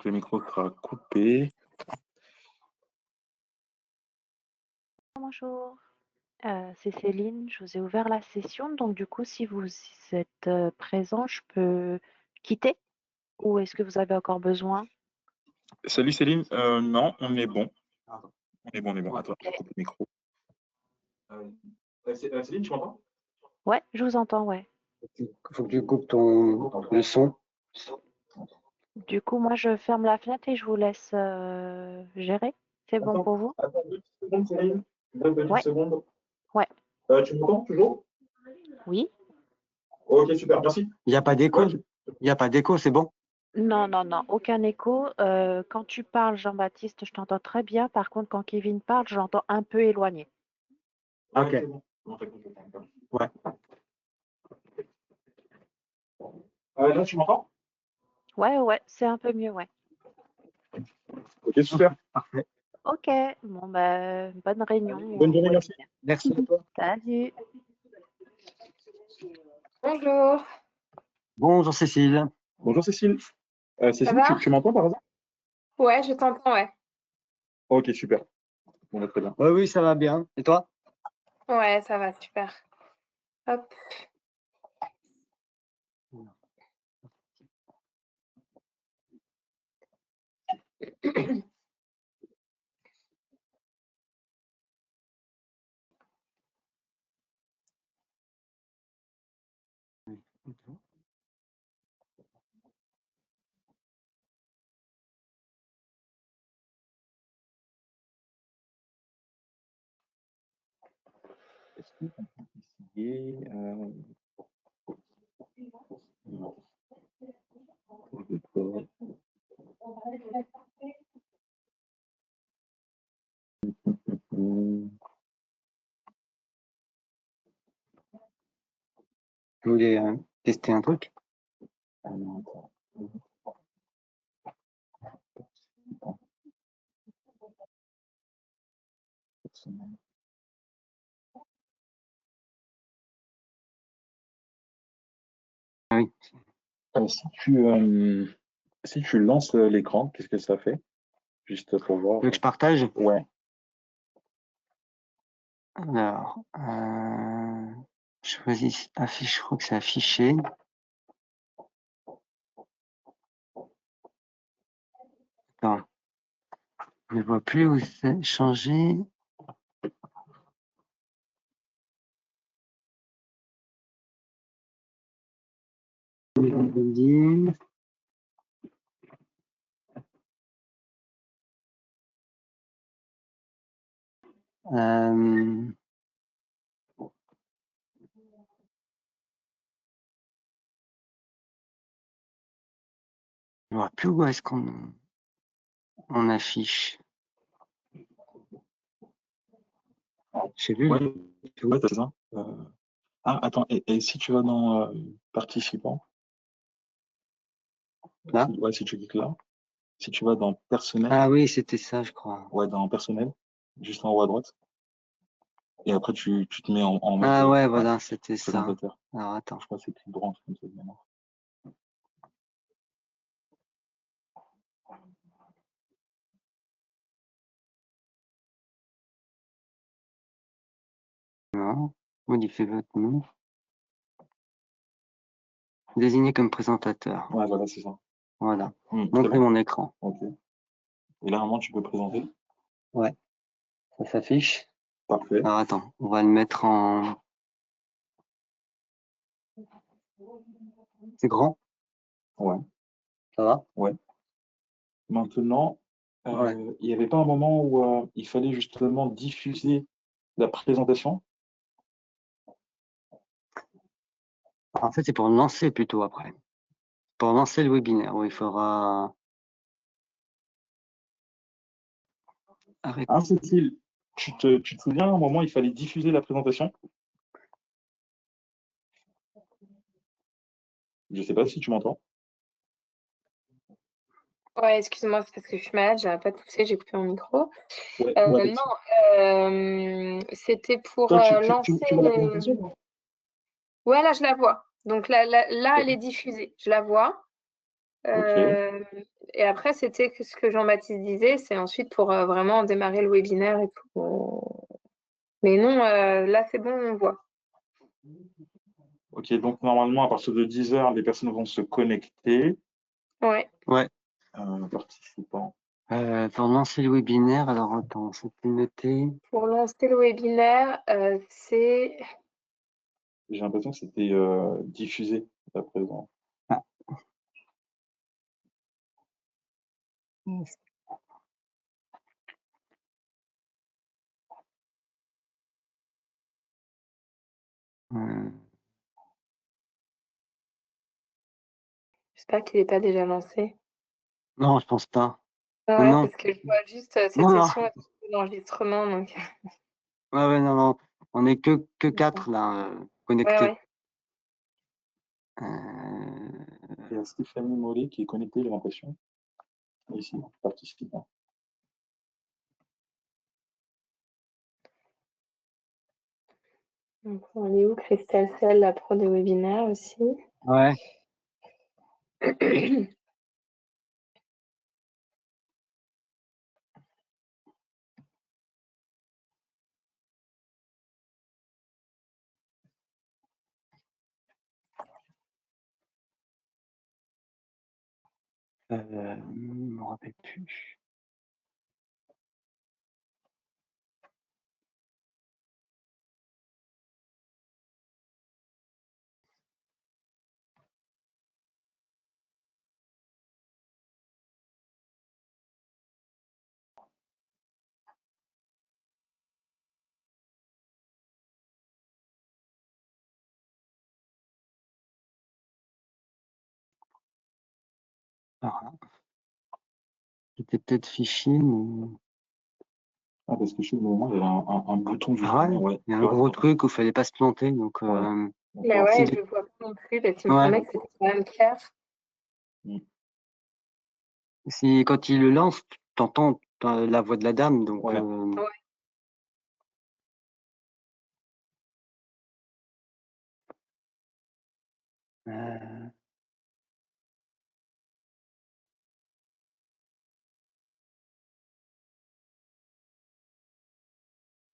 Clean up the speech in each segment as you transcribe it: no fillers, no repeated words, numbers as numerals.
Le micro sera coupé. Bonjour, c'est Céline, je vous ai ouvert la session, donc du coup, si vous êtes présent, je peux quitter ou est-ce que vous avez encore besoin? Salut Céline, non, on est bon. On est bon. Attends, je coupe le micro. Céline, tu m'entends? Ouais, je vous entends, ouais. Il faut que tu coupes le son. Du coup, moi, je ferme la fenêtre et je vous laisse gérer. C'est bon pour vous? Attends 2 secondes, Céline. Deux petites Ouais. secondes. Ouais. Tu m'entends toujours? Oui? Ok, super, merci. Il n'y a pas d'écho. Il n'y a pas d'écho, c'est bon? Non, aucun écho. Quand tu parles, Jean-Baptiste, je t'entends très bien. Par contre, quand Kevin parle, j'entends un peu éloigné. Ok. Ouais. Là, tu m'entends? Ouais, c'est un peu mieux, ouais. Ok, super. Parfait. Ok, bon, bah, bonne réunion. Bonne journée, merci. Merci à toi. Salut. Bonjour. Bonjour Cécile. Bonjour Cécile. Cécile, va tu m'entends par hasard? Ouais, je t'entends, ouais. Ok, super. Bon, très bien. Oui, ça va bien. Et toi? Ouais, ça va, super. Hop. Est-ce qu'on peut essayer non. Tu voulais tester un truc? Oui. Si tu lances l'écran, qu'est-ce que ça fait? Juste pour voir. Tu veux que je partage? Ouais. Alors, choisis affiche, je crois que c'est affiché. Attends. Je ne vois plus où c'est changé. Je ne vois plus où est-ce qu'on affiche. Je sais plus. Ouais, c'est ça. Attends, et si tu vas dans participants, Là? si tu cliques là, si tu vas dans personnel. Ah oui, c'était ça, je crois. Ouais, dans personnel, juste en haut à droite. Et après, tu te mets en mode. Ah ouais, voilà, c'était ça. Présentateur. Alors attends. Je crois que c'est plus grand comme ça de mémoire. Non. Modifiez votre nom. Désigné comme présentateur. Ouais, voilà, c'est ça. Voilà. Très Montrer bien. mon écran. Ok. Et là, normalement, tu peux présenter. Ouais. Ça s'affiche. Parfait. Alors attends, on va le mettre en. C'est grand? Ouais. Ça va? Ouais. Maintenant, Ouais. il n'y avait pas un moment où il fallait justement diffuser la présentation? En fait, c'est pour lancer plutôt après. Pour lancer le webinaire, où il faudra. Arrêter. Ah, Cécile, tu te souviens, à un moment, il fallait diffuser la présentation? Je ne sais pas si tu m'entends. Ouais, excuse-moi, c'est parce que je suis malade, j'arrête pas de tousser, j'ai coupé mon micro. Ouais, Non, c'était pour toi, lancer tu vois la présentation? Ouais, là, je la vois. Donc là, elle est diffusée. Je la vois. Ok. Et après, c'était ce que Jean-Baptiste disait, c'est ensuite pour vraiment démarrer le webinaire et tout. Mais non, là, c'est bon, on voit. Ok, donc normalement, à partir de 10 h, les personnes vont se connecter. Ouais. Ouais. Participants. Pour lancer le webinaire, alors attends, c'était noté. Pour lancer le webinaire, c'est... J'ai l'impression que c'était diffusé à présent. Ah. J'espère qu'il n'est pas déjà lancé. Non, je pense pas. Ouais, Non. parce que je vois juste cette Non, session d'enregistrement. Donc... Ouais, non. On n'est que 4 là, connectés. Ouais. Il y a Stéphanie Mollet qui est connectée, j'ai l'impression. Ici, participant. Donc, on est où? Christelle Sell, la pro des webinaires aussi. Ouais. Je ne me rappelle plus. C'était peut-être fichier, mais... Ah, parce que chez le moment, il y avait un bouton du ouais, il y a un gros truc où il ne fallait pas se planter. Donc, Mais ouais, je ne vois pas non plus, parce qu'il me semblait que c'était quand même clair. Si, quand il le lance, tu entends la voix de la dame. Donc, ouais.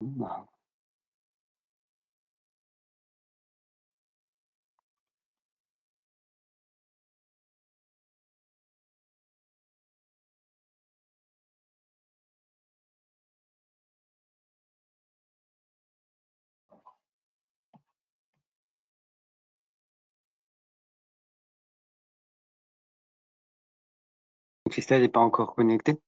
Bah. Christelle n'est pas encore connectée.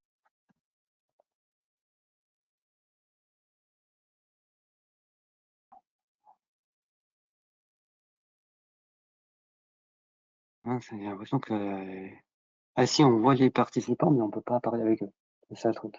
J'ai l'impression que... Ah si, on voit les participants, mais on ne peut pas parler avec eux. C'est ça le truc.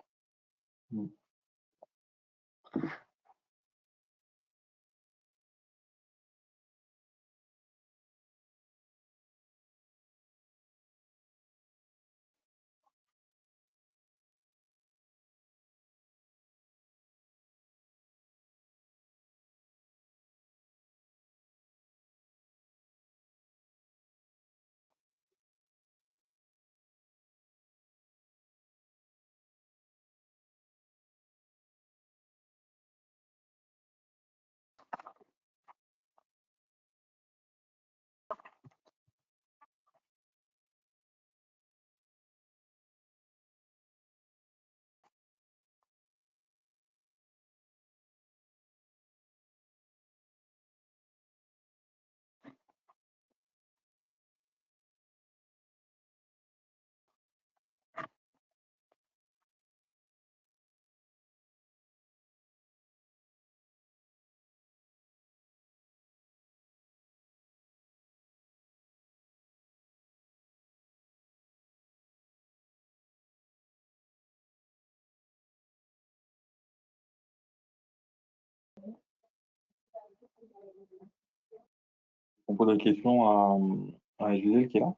On pose la question à Gisèle qui est là.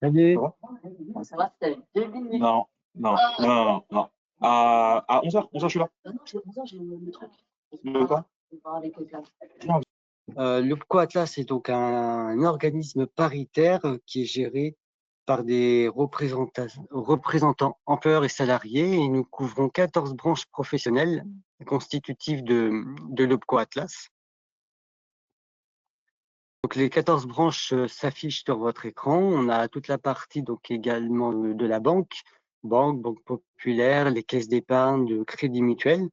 Salut. Ça va, tu as 2 minutes. Non. À 11 h, je suis là. 11 h, j'ai le truc. Le quoi? L'OPCO Atlas est donc un organisme paritaire qui est géré par des représentants employeurs et salariés, et nous couvrons 14 branches professionnelles constitutives de l'OPCO Atlas. Donc les 14 branches s'affichent sur votre écran. On a toute la partie donc également de la banque populaire, les caisses d'épargne, de crédit mutuel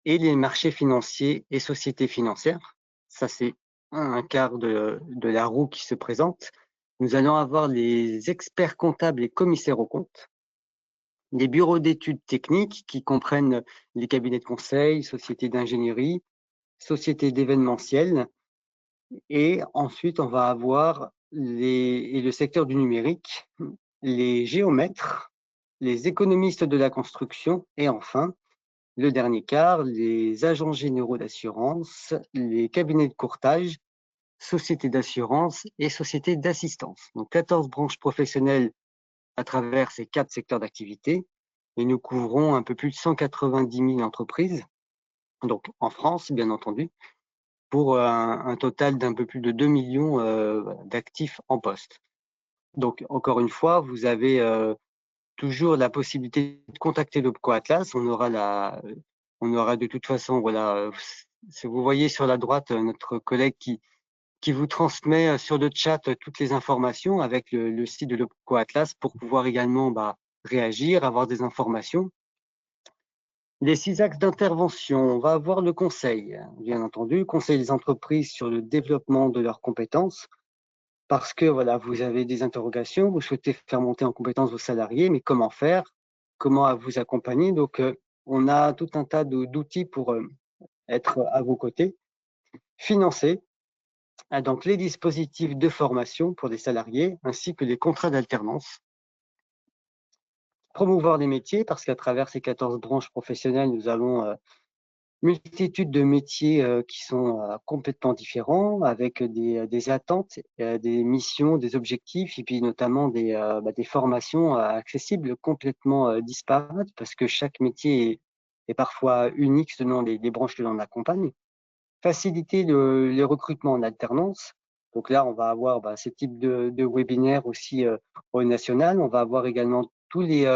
et les marchés financiers et sociétés financières. Ça, c'est un quart de la roue qui se présente. Nous allons avoir les experts comptables et commissaires aux comptes, les bureaux d'études techniques qui comprennent les cabinets de conseil, sociétés d'ingénierie, sociétés d'événementiel. Et ensuite, on va avoir le secteur du numérique, les géomètres, les économistes de la construction et enfin, le dernier quart, les agents généraux d'assurance, les cabinets de courtage, sociétés d'assurance et sociétés d'assistance. Donc 14 branches professionnelles à travers ces 4 secteurs d'activité et nous couvrons un peu plus de 190 000 entreprises, donc en France bien entendu, pour un total d'un peu plus de 2 millions d'actifs en poste. Donc, encore une fois, vous avez toujours la possibilité de contacter l'OPCO Atlas. On aura de toute façon, voilà, si vous voyez sur la droite notre collègue qui vous transmet sur le chat toutes les informations avec le site de l'OPCO Atlas pour pouvoir également réagir, avoir des informations. Les 6 axes d'intervention, on va avoir le conseil, bien entendu, conseil des entreprises sur le développement de leurs compétences, parce que voilà, vous avez des interrogations, vous souhaitez faire monter en compétences vos salariés, mais comment faire, comment vous accompagner. Donc, on a tout un tas d'outils pour être à vos côtés. Financer, donc les dispositifs de formation pour les salariés, ainsi que les contrats d'alternance. Promouvoir les métiers, parce qu'à travers ces 14 branches professionnelles, nous avons multitude de métiers qui sont complètement différents, avec des attentes, des missions, des objectifs, et puis notamment des formations accessibles complètement disparates, parce que chaque métier est parfois unique selon les branches que l'on accompagne. Faciliter les recrutements en alternance. Donc là, on va avoir ce type de webinaire aussi au national. On va avoir également tous les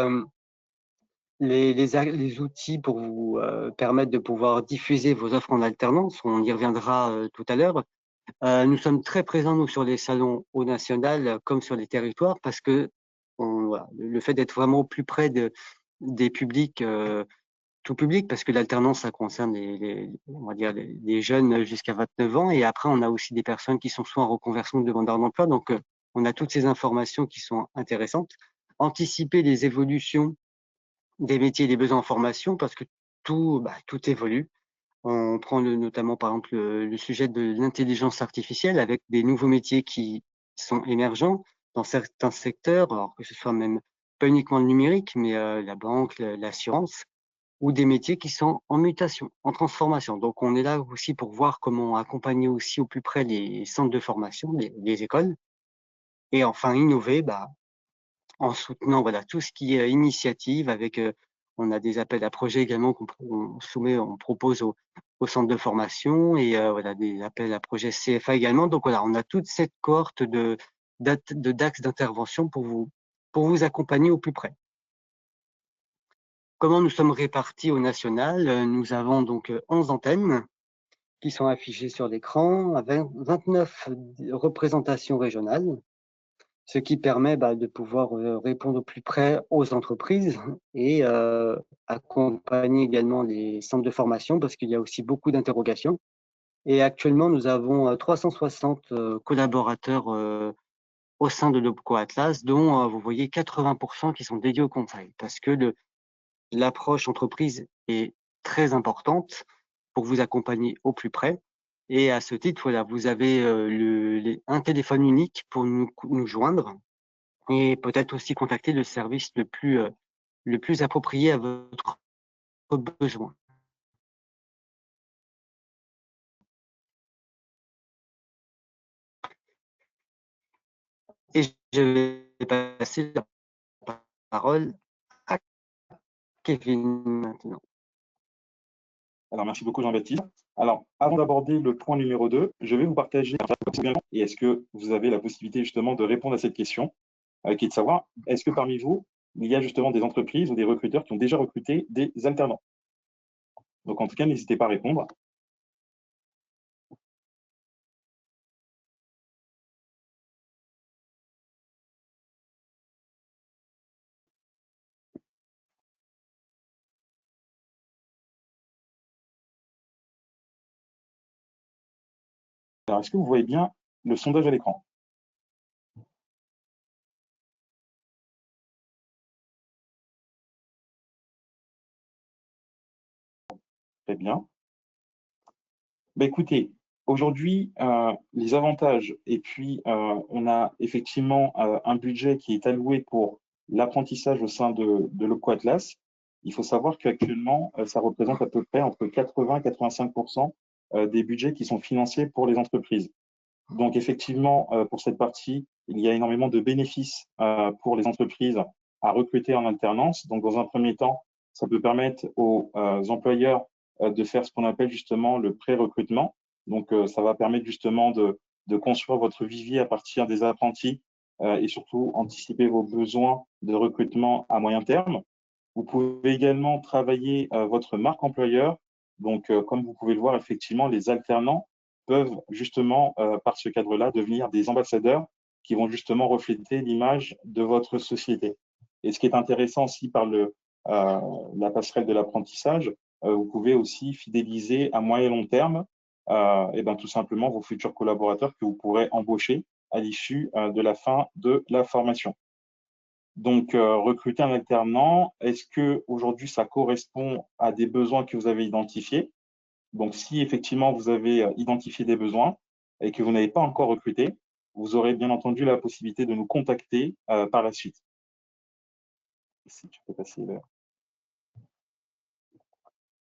outils pour vous permettre de pouvoir diffuser vos offres en alternance. On y reviendra tout à l'heure. Nous sommes très présents, nous, sur les salons au national comme sur les territoires parce que voilà, le fait d'être vraiment au plus près des publics, tout public, parce que l'alternance, ça concerne on va dire les jeunes jusqu'à 29 ans. Et après, on a aussi des personnes qui sont soit en reconversion ou demandeurs d'emploi. Donc, on a toutes ces informations qui sont intéressantes. Anticiper les évolutions des métiers et des besoins en formation parce que tout évolue. On prend notamment par exemple le sujet de l'intelligence artificielle avec des nouveaux métiers qui sont émergents dans certains secteurs, alors que ce soit même pas uniquement le numérique, mais la banque, l'assurance, ou des métiers qui sont en mutation, en transformation. Donc on est là aussi pour voir comment accompagner aussi au plus près les centres de formation, les écoles, et enfin innover en soutenant voilà, tout ce qui est initiative avec, on a des appels à projets également qu'on soumet, on propose au centre de formation et voilà, des appels à projets CFA également. Donc voilà, on a toute cette cohorte d'axes d'intervention pour vous accompagner au plus près. Comment nous sommes répartis au national? Nous avons donc 11 antennes qui sont affichées sur l'écran, avec 29 représentations régionales, ce qui permet de pouvoir répondre au plus près aux entreprises et accompagner également les centres de formation parce qu'il y a aussi beaucoup d'interrogations. Et actuellement, nous avons 360 collaborateurs au sein de l'OPCO Atlas, dont vous voyez 80% qui sont dédiés au conseil parce que l'approche entreprise est très importante pour vous accompagner au plus près. Et à ce titre, voilà, vous avez un téléphone unique pour nous joindre et peut-être aussi contacter le service le plus approprié à votre besoin. Et je vais passer la parole à Kevin maintenant. Alors, merci beaucoup Jean-Baptiste. Alors, avant d'aborder le point numéro 2, je vais vous partager et est-ce que vous avez la possibilité justement de répondre à cette question, qui est de savoir, est-ce que parmi vous, il y a justement des entreprises ou des recruteurs qui ont déjà recruté des alternants? Donc, en tout cas, n'hésitez pas à répondre. Alors, est-ce que vous voyez bien le sondage à l'écran? Très bien. Bah, écoutez, aujourd'hui, les avantages et puis, on a effectivement, un budget qui est alloué pour l'apprentissage au sein de l'Opco Atlas. Il faut savoir qu'actuellement, ça représente à peu près entre 80 et 85 des budgets qui sont financés pour les entreprises. Donc effectivement, pour cette partie, il y a énormément de bénéfices, pour les entreprises à recruter en alternance. Donc dans un premier temps, ça peut permettre aux, employeurs, de faire ce qu'on appelle justement le pré-recrutement. Donc ça va permettre justement de construire votre vivier à partir des apprentis, et surtout anticiper vos besoins de recrutement à moyen terme. Vous pouvez également travailler, votre marque employeur. Donc comme vous pouvez le voir, effectivement, les alternants peuvent justement, par ce cadre-là, devenir des ambassadeurs qui vont justement refléter l'image de votre société. Et ce qui est intéressant aussi par la passerelle de l'apprentissage, vous pouvez aussi fidéliser à moyen et long terme, et ben, tout simplement vos futurs collaborateurs que vous pourrez embaucher à l'issue, de la fin de la formation. Donc, recruter un alternant, est-ce que aujourd'hui ça correspond à des besoins que vous avez identifiés? Donc, si effectivement vous avez identifié des besoins et que vous n'avez pas encore recruté, vous aurez bien entendu la possibilité de nous contacter par la suite. Si tu peux passer là.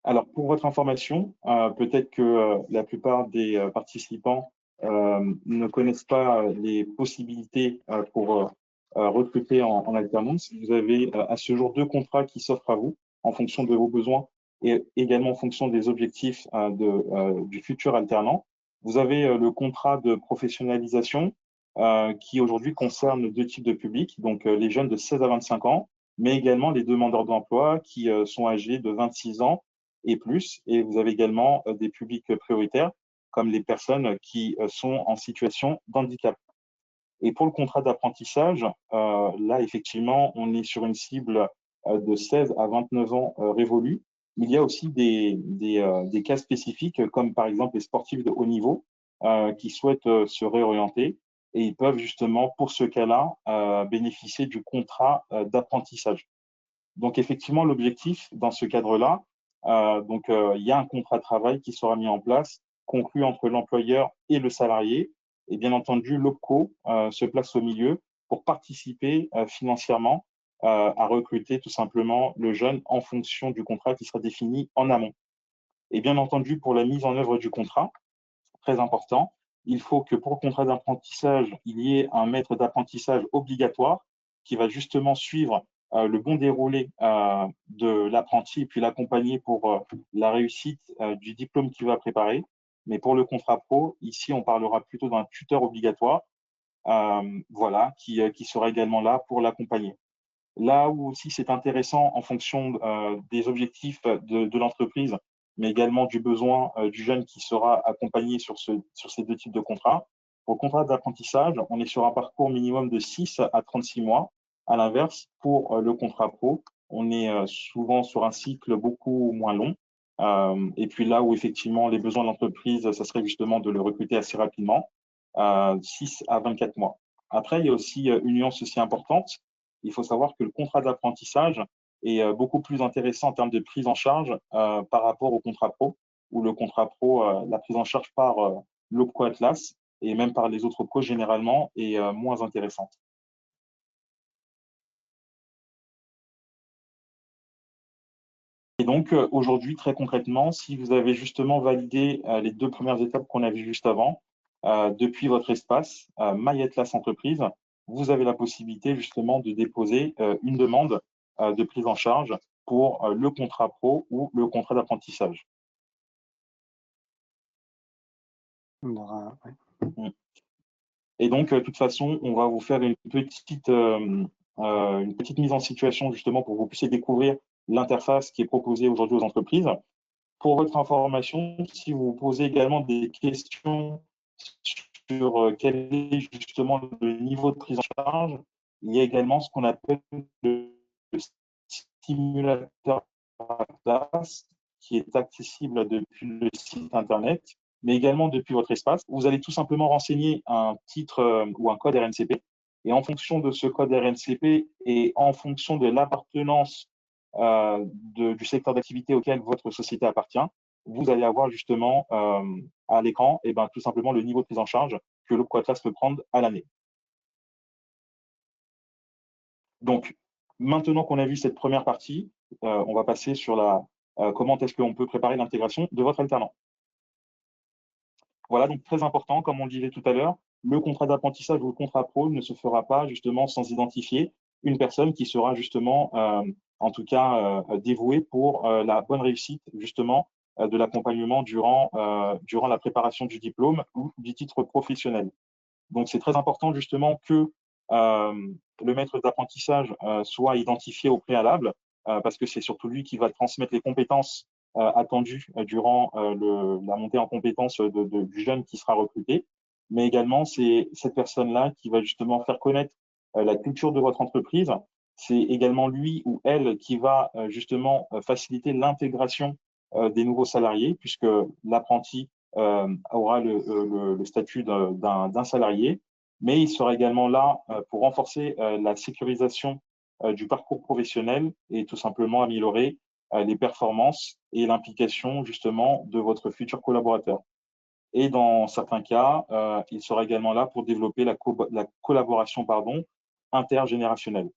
Alors, pour votre information, peut-être que la plupart des participants ne connaissent pas les possibilités pour recruter en alternance. Vous avez à ce jour 2 contrats qui s'offrent à vous en fonction de vos besoins et également en fonction des objectifs du futur alternant. Vous avez le contrat de professionnalisation qui aujourd'hui concerne 2 types de publics, donc les jeunes de 16 à 25 ans, mais également les demandeurs d'emploi qui sont âgés de 26 ans et plus. Et vous avez également des publics prioritaires, comme les personnes qui sont en situation d'handicap. Et pour le contrat d'apprentissage, là, effectivement, on est sur une cible de 16 à 29 ans révolus. Il y a aussi des cas spécifiques, comme par exemple les sportifs de haut niveau qui souhaitent se réorienter et ils peuvent justement, pour ce cas-là, bénéficier du contrat d'apprentissage. Donc, effectivement, l'objectif dans ce cadre-là, il y a un contrat de travail qui sera mis en place, conclu entre l'employeur et le salarié. Et bien entendu, l'OPCO se place au milieu pour participer financièrement à recruter tout simplement le jeune en fonction du contrat qui sera défini en amont. Et bien entendu, pour la mise en œuvre du contrat, très important, il faut que pour le contrat d'apprentissage, il y ait un maître d'apprentissage obligatoire qui va justement suivre le bon déroulé de l'apprenti et puis l'accompagner pour la réussite du diplôme qu'il va préparer. Mais pour le contrat pro, ici, on parlera plutôt d'un tuteur obligatoire, voilà, qui sera également là pour l'accompagner. Là où aussi c'est intéressant en fonction des objectifs de l'entreprise, mais également du besoin du jeune qui sera accompagné sur ces 2 types de contrats. Pour le contrat d'apprentissage, on est sur un parcours minimum de 6 à 36 mois. À l'inverse, pour le contrat pro, on est souvent sur un cycle beaucoup moins long. Et puis là où effectivement les besoins de l'entreprise, ça serait justement de le recruter assez rapidement, 6 à 24 mois. Après, il y a aussi une nuance aussi importante. Il faut savoir que le contrat d'apprentissage est beaucoup plus intéressant en termes de prise en charge par rapport au contrat pro, où le contrat pro, la prise en charge par l'OPCO Atlas et même par les autres OPCO généralement est moins intéressante. Et donc aujourd'hui, très concrètement, si vous avez justement validé les 2 premières étapes qu'on a vues juste avant, depuis votre espace My Atlas Entreprise, vous avez la possibilité justement de déposer une demande de prise en charge pour le contrat pro ou le contrat d'apprentissage. On aura, ouais. Et donc, de toute façon, on va vous faire une petite mise en situation justement pour que vous puissiez découvrir l'interface qui est proposée aujourd'hui aux entreprises. Pour votre information, si vous vous posez également des questions sur quel est justement le niveau de prise en charge, il y a également ce qu'on appelle le simulateur Atlas qui est accessible depuis le site internet, mais également depuis votre espace. Vous allez tout simplement renseigner un titre ou un code RNCP. Et en fonction de ce code RNCP et en fonction de l'appartenance du secteur d'activité auquel votre société appartient, vous allez avoir justement à l'écran tout simplement le niveau de prise en charge que le Quatlas peut prendre à l'année. Donc, maintenant qu'on a vu cette première partie, on va passer sur comment est-ce qu'on peut préparer l'intégration de votre alternant. Voilà, donc très important, comme on le disait tout à l'heure, le contrat d'apprentissage ou le contrat pro ne se fera pas justement sans identifier une personne qui sera justement, en tout cas, dévouée pour la bonne réussite justement de l'accompagnement durant la préparation du diplôme ou du titre professionnel. Donc, c'est très important justement que le maître d'apprentissage soit identifié au préalable parce que c'est surtout lui qui va transmettre les compétences attendues durant la montée en compétences du jeune qui sera recruté. Mais également, c'est cette personne-là qui va justement faire connaître la culture de votre entreprise. C'est également lui ou elle qui va justement faciliter l'intégration des nouveaux salariés puisque l'apprenti aura le statut d'un salarié, mais il sera également là pour renforcer la sécurisation du parcours professionnel et tout simplement améliorer les performances et l'implication justement de votre futur collaborateur. Et dans certains cas, il sera également là pour développer la collaboration intergénérationnelle.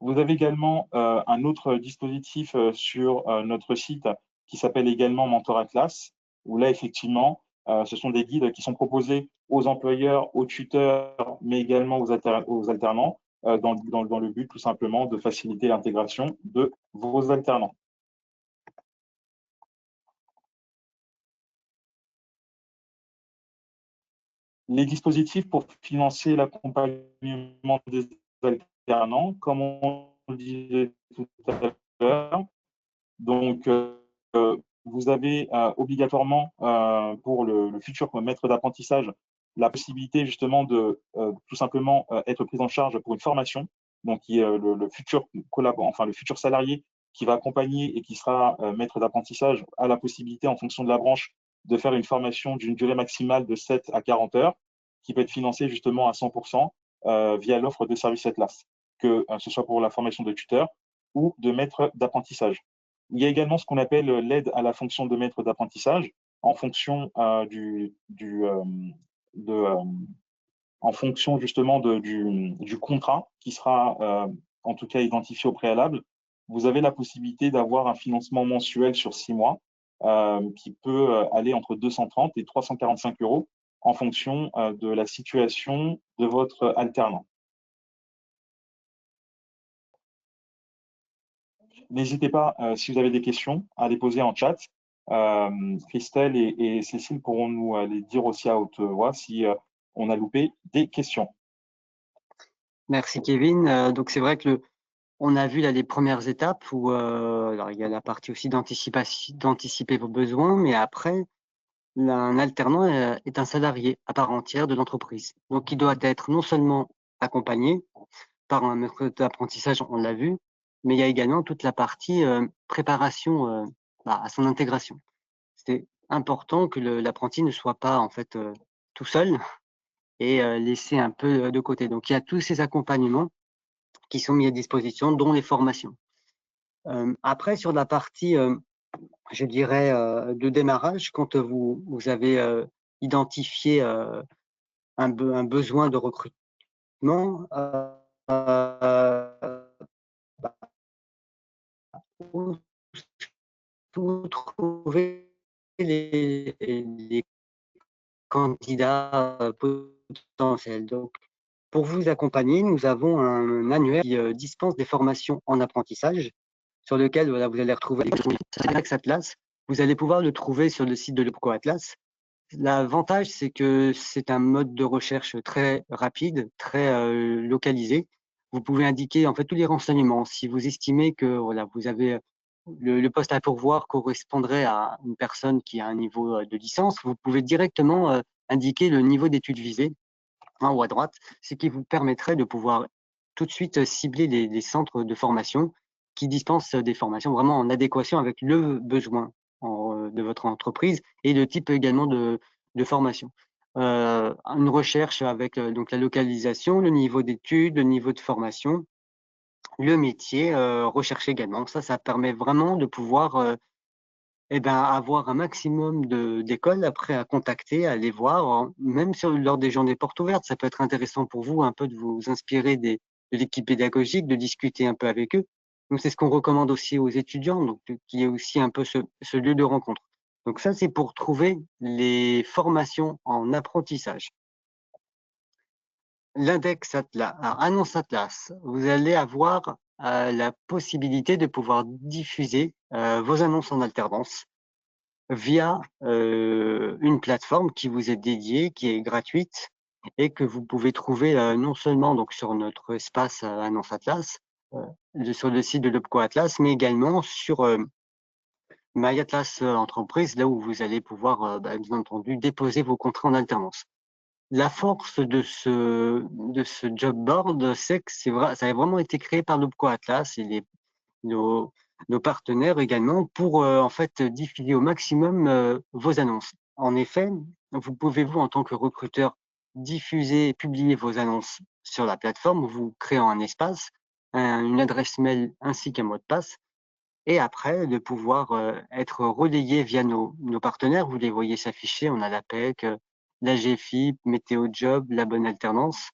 Vous avez également un autre dispositif sur notre site qui s'appelle également Mentor Atlas, où là, effectivement, ce sont des guides qui sont proposés aux employeurs, aux tuteurs, mais également aux alternants, dans le but tout simplement de faciliter l'intégration de vos alternants. Les dispositifs pour financer l'accompagnement des alternants, comme on le disait tout à l'heure, donc, vous avez obligatoirement pour le futur maître d'apprentissage la possibilité justement de tout simplement être pris en charge pour une formation, donc qui est le futur enfin le futur salarié qui va accompagner et qui sera maître d'apprentissage a la possibilité en fonction de la branche de faire une formation d'une durée maximale de 7 à 40 heures qui peut être financée justement à 100% via l'offre de service Atlas, que ce soit pour la formation de tuteur ou de maître d'apprentissage. Il y a également ce qu'on appelle l'aide à la fonction de maître d'apprentissage en fonction en fonction justement du contrat qui sera en tout cas identifié au préalable. Vous avez la possibilité d'avoir un financement mensuel sur 6 mois qui peut aller entre 230 et 345 euros en fonction de la situation de votre alternant. N'hésitez pas, si vous avez des questions, à les poser en chat. Christelle et Cécile pourront nous les dire aussi à haute voix si on a loupé des questions. Merci Kevin. Donc c'est vrai que on a vu là les premières étapes où alors il y a la partie aussi d'anticiper vos besoins, mais après un alternant est un salarié à part entière de l'entreprise. Donc il doit être non seulement accompagné par un maître d'apprentissage, on l'a vu, mais il y a également toute la partie préparation à son intégration. C'est important que l'apprenti ne soit pas en fait tout seul et laissé un peu de côté. Donc il y a tous ces accompagnements qui sont mis à disposition, dont les formations. Après, sur la partie, je dirais, de démarrage, quand vous avez identifié un besoin de recrutement, vous trouvez les candidats potentiels. Donc, pour vous accompagner, nous avons un annuaire qui dispense des formations en apprentissage sur lequel voilà, vous allez retrouver Axe Atlas. Vous allez pouvoir le trouver sur le site de l'OPCO Atlas. L'avantage, c'est que c'est un mode de recherche très rapide, très localisé. Vous pouvez indiquer en fait tous les renseignements. Si vous estimez que voilà, vous avez le poste à pourvoir correspondrait à une personne qui a un niveau de licence, vous pouvez directement indiquer le niveau d'études visées en haut à droite, ce qui vous permettrait de pouvoir tout de suite cibler les centres de formation qui dispensent des formations vraiment en adéquation avec le besoin de votre entreprise et le type également de formation. Une recherche avec donc la localisation, le niveau d'études, le niveau de formation, le métier recherché également. Ça permet vraiment de pouvoir avoir un maximum d'écoles après à contacter, à aller voir, même lors des journées portes ouvertes. Ça peut être intéressant pour vous un peu de vous inspirer de l'équipe pédagogique, de discuter un peu avec eux. Donc, c'est ce qu'on recommande aussi aux étudiants, donc qu'il y ait aussi un peu ce lieu de rencontre. Donc ça, c'est pour trouver les formations en apprentissage. L'index Atlas, Annonce Atlas, vous allez avoir la possibilité de pouvoir diffuser vos annonces en alternance via une plateforme qui vous est dédiée, qui est gratuite et que vous pouvez trouver non seulement donc sur notre espace Annonce Atlas, sur le site de l'OPCO Atlas, mais également sur My Atlas Entreprise, là où vous allez pouvoir bien entendu déposer vos contrats en alternance. La force de ce job board, c'est que ça a vraiment été créé par l'OPCO Atlas et nos partenaires également pour en fait diffuser au maximum vos annonces. En effet, vous pouvez en tant que recruteur diffuser et publier vos annonces sur la plateforme, vous créant un espace, une adresse mail ainsi qu'un mot de passe, et après de pouvoir être relayé via nos partenaires. Vous les voyez s'afficher, on a l'APEC, la GFIP, Météo Job, la Bonne Alternance,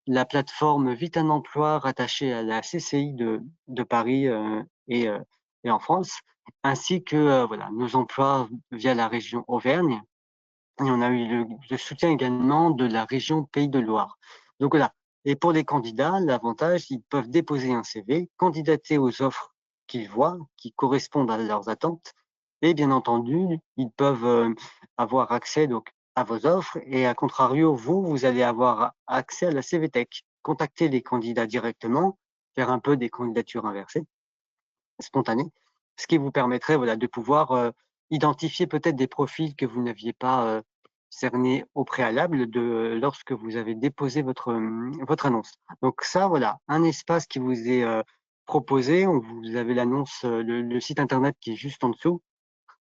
la plateforme Vite un emploi rattachée à la CCI de Paris et en France, ainsi que voilà, nos emplois via la région Auvergne. Et on a eu le soutien également de la région Pays de Loire. Donc voilà. Et pour les candidats, l'avantage, ils peuvent déposer un CV, candidater aux offres qu'ils voient, qui correspondent à leurs attentes. Et bien entendu, ils peuvent avoir accès donc à vos offres et à contrario, vous allez avoir accès à la CVTech. Contacter les candidats directement, faire un peu des candidatures inversées, spontanées, ce qui vous permettrait voilà, de pouvoir identifier peut-être des profils que vous n'aviez pas cernés au préalable lorsque vous avez déposé votre annonce. Donc ça, voilà, un espace qui vous est proposé. Vous avez l'annonce, le site internet qui est juste en dessous.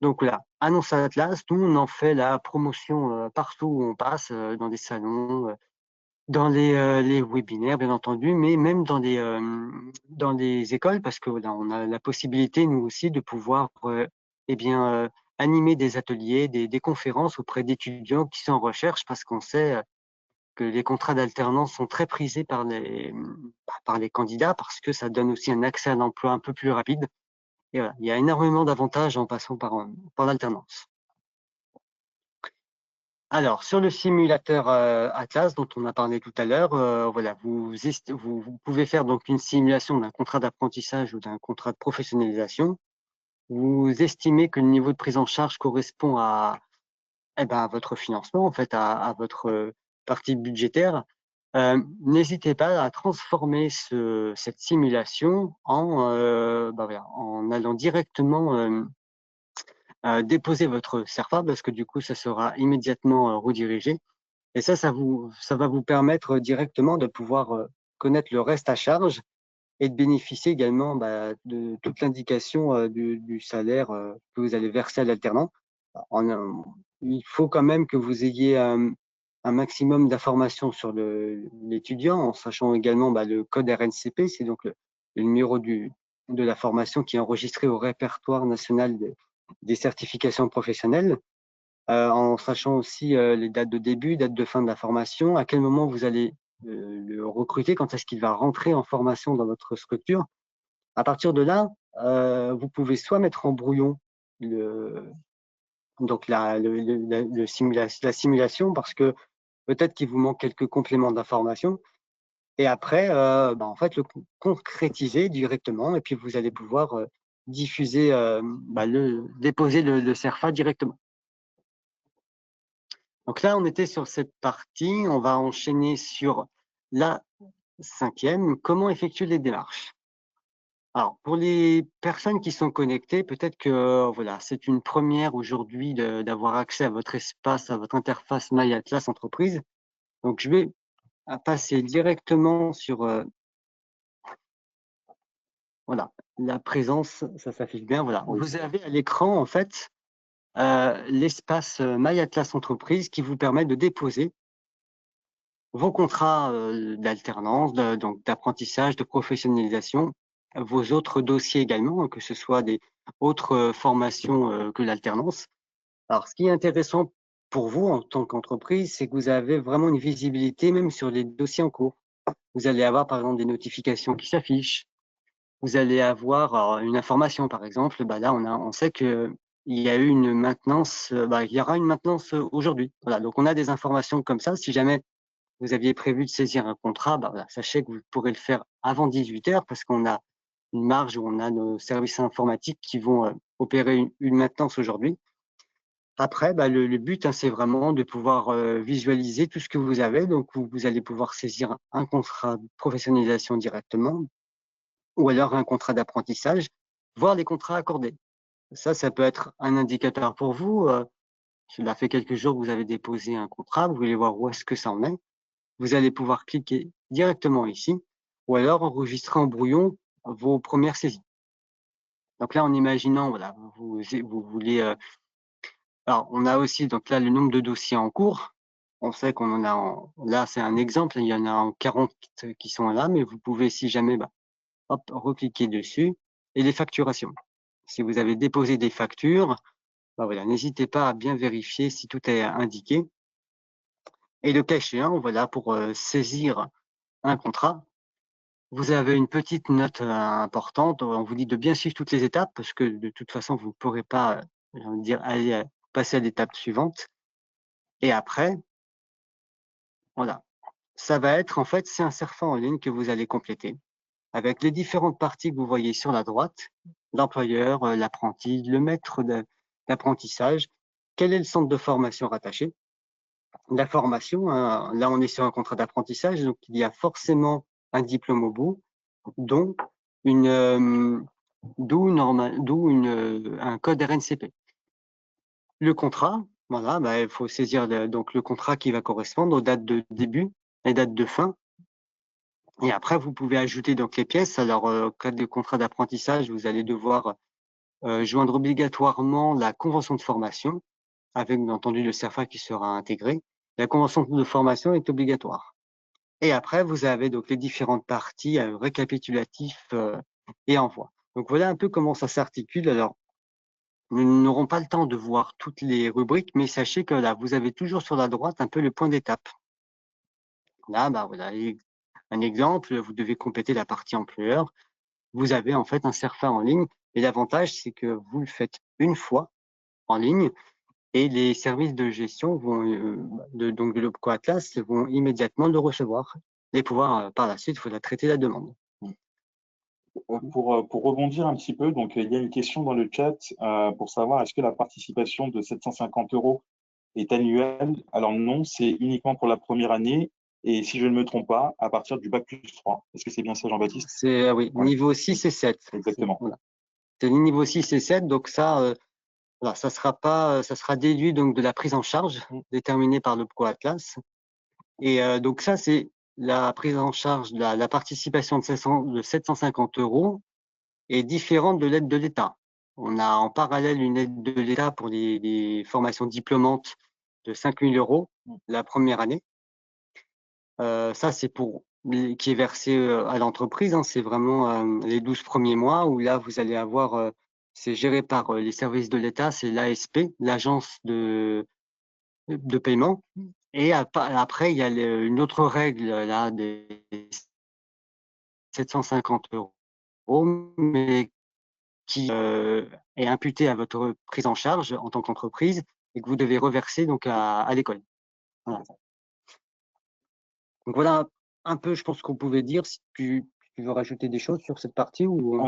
Donc là, Annonce Atlas, nous on en fait la promotion partout où on passe, dans des salons, dans les webinaires bien entendu, mais même dans les écoles, parce que voilà, on a la possibilité nous aussi de pouvoir animer des ateliers, des conférences auprès d'étudiants qui sont en recherche, parce qu'on sait que les contrats d'alternance sont très prisés par les candidats, parce que ça donne aussi un accès à l'emploi un peu plus rapide. Et voilà, il y a énormément d'avantages en passant par l'alternance. Alors, sur le simulateur Atlas dont on a parlé tout à l'heure, voilà, vous pouvez faire donc une simulation d'un contrat d'apprentissage ou d'un contrat de professionnalisation. Vous estimez que le niveau de prise en charge correspond à votre financement, en fait, à votre partie budgétaire. N'hésitez pas à transformer cette simulation en allant directement déposer votre CERFA, parce que du coup, ça sera immédiatement redirigé. Et ça va vous permettre directement de pouvoir connaître le reste à charge et de bénéficier également de toute l'indication du salaire que vous allez verser à l'alternant. Il faut quand même que vous ayez un maximum d'informations sur l'étudiant, en sachant également le code RNCP, c'est donc le numéro de la formation qui est enregistré au répertoire national des certifications professionnelles, en sachant aussi les dates de début, dates de fin de la formation, à quel moment vous allez le recruter, quand est-ce qu'il va rentrer en formation dans votre structure. À partir de là, vous pouvez soit mettre en brouillon la simulation, parce que peut-être qu'il vous manque quelques compléments d'information, et après, en fait, le concrétiser directement, et puis vous allez pouvoir diffuser, déposer le CERFA directement. Donc là, on était sur cette partie. On va enchaîner sur la 5e. Comment effectuer les démarches? Alors, pour les personnes qui sont connectées, peut-être que voilà, c'est une première aujourd'hui d'avoir accès à votre espace, à votre interface My Atlas Entreprise. Donc, je vais passer directement sur voilà, la présence, ça s'affiche bien. Voilà, Oui. vous avez à l'écran en fait l'espace My Atlas Entreprise qui vous permet de déposer vos contrats d'alternance, donc d'apprentissage, de professionnalisation, vos autres dossiers également, que ce soit des autres formations que l'alternance. Alors, ce qui est intéressant pour vous en tant qu'entreprise, c'est que vous avez vraiment une visibilité même sur les dossiers en cours. Vous allez avoir par exemple des notifications qui s'affichent. Vous allez avoir une information, par exemple. Là, on sait que il y a eu une maintenance. Il y aura une maintenance aujourd'hui. Voilà, donc on a des informations comme ça. Si jamais vous aviez prévu de saisir un contrat, voilà, sachez que vous pourrez le faire avant 18 h parce qu'on a une marge où on a nos services informatiques qui vont opérer une maintenance aujourd'hui. Après, le but, c'est vraiment de pouvoir visualiser tout ce que vous avez. Donc, vous allez pouvoir saisir un contrat de professionnalisation directement ou alors un contrat d'apprentissage, voire les contrats accordés. Ça peut être un indicateur pour vous. Cela fait quelques jours que vous avez déposé un contrat, vous voulez voir où est-ce que ça en est. Vous allez pouvoir cliquer directement ici ou alors enregistrer en brouillon vos premières saisies. Donc là, en imaginant, voilà, vous voulez. Alors, on a aussi donc là le nombre de dossiers en cours. On sait qu'on en a là, c'est un exemple, il y en a en 40 qui sont là, mais vous pouvez, si jamais, hop, recliquer dessus et les facturations. Si vous avez déposé des factures, voilà, n'hésitez pas à bien vérifier si tout est indiqué. Et le cas échéant, voilà, pour saisir un contrat, vous avez une petite note importante. On vous dit de bien suivre toutes les étapes parce que de toute façon, vous ne pourrez pas, j'ai envie de dire, aller passer à l'étape suivante. Et après, voilà, ça va être en fait, c'est un CERFA en ligne que vous allez compléter avec les différentes parties que vous voyez sur la droite, l'employeur, l'apprenti, le maître d'apprentissage, quel est le centre de formation rattaché, la formation, là on est sur un contrat d'apprentissage, donc il y a forcément un diplôme au bout, dont un code RNCP. Le contrat, voilà, il faut saisir donc le contrat qui va correspondre aux dates de début et dates de fin. Et après, vous pouvez ajouter donc les pièces. Alors, au cas de contrat d'apprentissage, vous allez devoir joindre obligatoirement la convention de formation, avec bien entendu le CERFA qui sera intégré. La convention de formation est obligatoire. Et après, vous avez donc les différentes parties récapitulatifs et envoi. Donc voilà un peu comment ça s'articule. Alors, nous n'aurons pas le temps de voir toutes les rubriques, mais sachez que là, vous avez toujours sur la droite un peu le point d'étape. Là, voilà, un exemple, vous devez compléter la partie employeur. Vous avez en fait un CERFA en ligne. Et l'avantage, c'est que vous le faites une fois en ligne et les services de gestion donc de l'OPCO Atlas vont immédiatement le recevoir et pouvoir par la suite traiter la demande. Pour rebondir un petit peu, donc il y a une question dans le chat pour savoir est-ce que la participation de 750 € est annuelle? Alors non, c'est uniquement pour la première année et si je ne me trompe pas, à partir du bac+3. Est-ce que c'est bien ça, Jean-Baptiste? C'est oui, Ouais. niveau 6 et 7. Exactement. Voilà. C'est le niveau 6 et 7, donc ça, voilà, ça sera déduit donc de la prise en charge déterminée par l'OPCO Atlas. Et donc ça, c'est la prise en charge, la participation de 750 € est différente de l'aide de l'État. On a en parallèle une aide de l'État pour les formations diplômantes de 5 000 € la première année. Ça, c'est qui est versé à l'entreprise. C'est vraiment les 12 premiers mois où là, vous allez avoir, c'est géré par les services de l'État, c'est l'ASP, l'agence de paiement. Et après, il y a une autre règle là des 750 €, mais qui est imputée à votre prise en charge en tant qu'entreprise et que vous devez reverser donc à l'école. Voilà. Donc voilà un peu, je pense qu'on pouvait dire. Si tu tu veux rajouter des choses sur cette partie ou...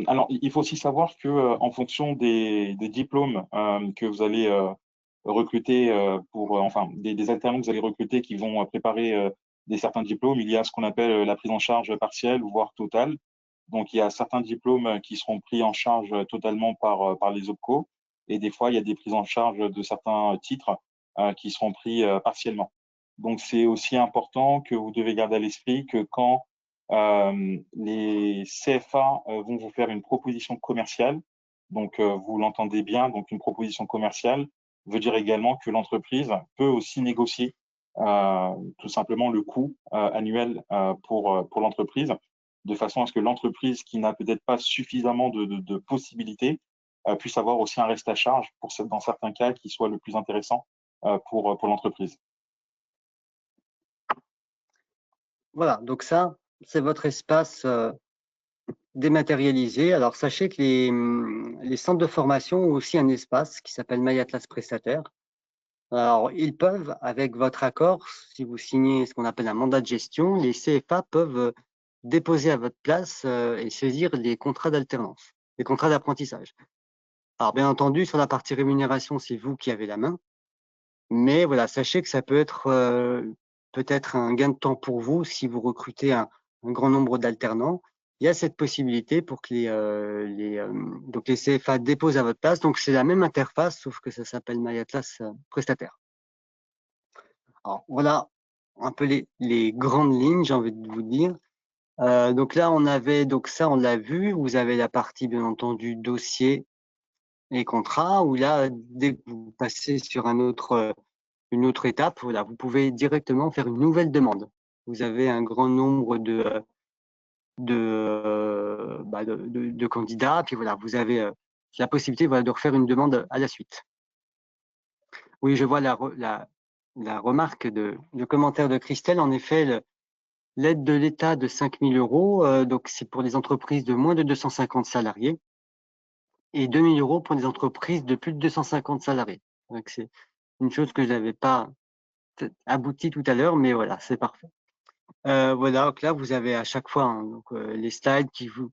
Alors, il faut aussi savoir que en fonction des diplômes que vous allez recruter enfin des alternants que vous allez recruter qui vont préparer des certains diplômes, il y a ce qu'on appelle la prise en charge partielle ou voire totale. Donc, il y a certains diplômes qui seront pris en charge totalement par les OPCO, et des fois, il y a des prises en charge de certains titres qui seront pris partiellement. Donc, c'est aussi important que vous devez garder à l'esprit que quand les CFA vont vous faire une proposition commerciale, donc vous l'entendez bien, donc une proposition commerciale veut dire également que l'entreprise peut aussi négocier tout simplement le coût annuel pour l'entreprise, de façon à ce que l'entreprise qui n'a peut-être pas suffisamment de possibilités puisse avoir aussi un reste à charge dans certains cas qui soit le plus intéressant pour l'entreprise. Voilà, donc ça, c'est votre espace dématérialisé. Alors, sachez que les centres de formation ont aussi un espace qui s'appelle My Atlas Prestataire. Alors, ils peuvent, avec votre accord, si vous signez ce qu'on appelle un mandat de gestion, les CFA peuvent déposer à votre place et saisir les contrats d'alternance, les contrats d'apprentissage. Alors, bien entendu, sur la partie rémunération, c'est vous qui avez la main. Mais voilà, sachez que ça peut être peut-être un gain de temps pour vous si vous recrutez un grand nombre d'alternants. Il y a cette possibilité pour que donc les CFA déposent à votre place. Donc, c'est la même interface, sauf que ça s'appelle My Atlas Prestataire. Alors, voilà un peu les grandes lignes, j'ai envie de vous dire. Donc là, on avait, donc ça, on l'a vu. Vous avez la partie, bien entendu, dossier et contrat, où là, dès que vous passez sur une autre étape, voilà, vous pouvez directement faire une nouvelle demande. Vous avez un grand nombre de candidats, puis voilà, vous avez la possibilité voilà, de refaire une demande à la suite. Oui, je vois la remarque de commentaire de Christelle. En effet, l'aide de l'État de 5 000 €, donc c'est pour les entreprises de moins de 250 salariés, et 2 000 € pour les entreprises de plus de 250 salariés. Donc c'est une chose que je n'avais pas abouti tout à l'heure, mais voilà, c'est parfait. Voilà, donc là, vous avez à chaque fois hein, donc, les slides qui vous